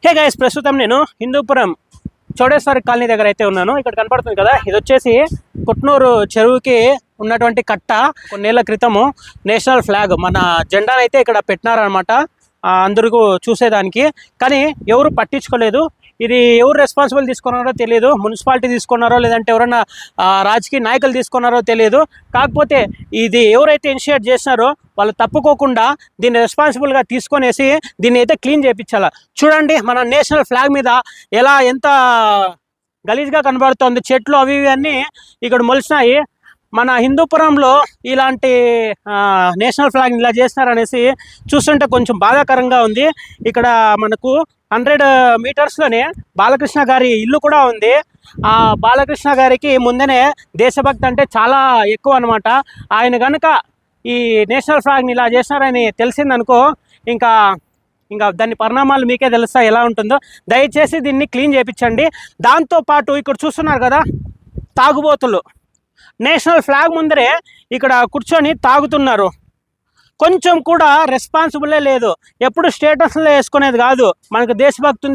Hey guys, ప్రస్తుతం నేను Hindupuram Chowdeshwari colony దగ్గర అయితే ఉన్నాను. ఇక్కడ కనపడుతుంది కదా, ఇది వచ్చేసి కుట్నూరు చెరువుకి ఉన్నటువంటి కట్ట. కొన్నేళ్ల క్రితము నేషనల్ ఫ్లాగ్ మన జెండాను అయితే ఇక్కడ పెట్టినారనమాట, అందరికీ చూసేదానికి. కానీ ఎవరు పట్టించుకోలేదు. ఇది ఎవరు రెస్పాన్సిబుల్ తీసుకున్నారో తెలియదు. మున్సిపాలిటీ తీసుకున్నారో లేదంటే ఎవరైనా రాజకీయ నాయకులు తీసుకున్నారో తెలియదు. కాకపోతే ఇది ఎవరైతే ఇనిషియేట్ చేసినారో వాళ్ళు తప్పుకోకుండా దీన్ని రెస్పాన్సిబుల్గా తీసుకొనేసి దీన్ని అయితే క్లీన్ చేయించాలి. చూడండి, మన నేషనల్ ఫ్లాగ్ మీద ఎంత గలీజ్గా కనబడుతుంది. చెట్లు అవి ఇవి అన్నీ ఇక్కడ మొలిచినాయి. మన హిందూపురంలో ఇలాంటి నేషనల్ ఫ్లాగ్ ఇలా చేస్తున్నారనేసి చూస్తుంటే కొంచెం బాధాకరంగా ఉంది. ఇక్కడ మనకు 100 మీటర్స్లోనే బాలకృష్ణ గారి ఇల్లు కూడా ఉంది. ఆ బాలకృష్ణ గారికి ముందనే దేశభక్తి అంటే చాలా ఎక్కువ అనమాట. ఆయన కనుక ఈ నేషనల్ ఫ్లాగ్ని ఇలా చేస్తున్నారని తెలిసిందనుకో, ఇంకా దాని పరిణామాలు మీకే తెలుస్తాయి ఎలా ఉంటుందో. దయచేసి దీన్ని క్లీన్ చేయించండి. దాంతోపాటు ఇక్కడ చూస్తున్నారు కదా, తాగుబోతులు నేషనల్ ఫ్లాగ్ ముందరే ఇక్కడ కూర్చొని తాగుతున్నారు. కొంచెం కూడా రెస్పాన్సిబులే లేదు. ఎప్పుడు స్టేటస్లో వేసుకునేది కాదు, మనకు దేశభక్తి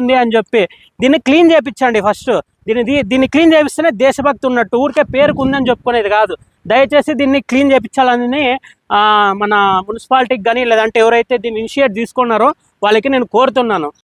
ఉంది అని చెప్పి. దీన్ని క్లీన్ చేయించండి ఫస్ట్. దీన్ని క్లీన్ చేపిస్తేనే దేశభక్తి ఉన్నట్టు. ఊరికే పేరుకు ఉందని చెప్పుకునేది కాదు. దయచేసి దీన్ని క్లీన్ చేయించాలని మన మున్సిపాలిటీకి కానీ లేదంటే ఎవరైతే దీన్ని ఇనిషియేట్ తీసుకున్నారో వాళ్ళకి నేను కోరుతున్నాను.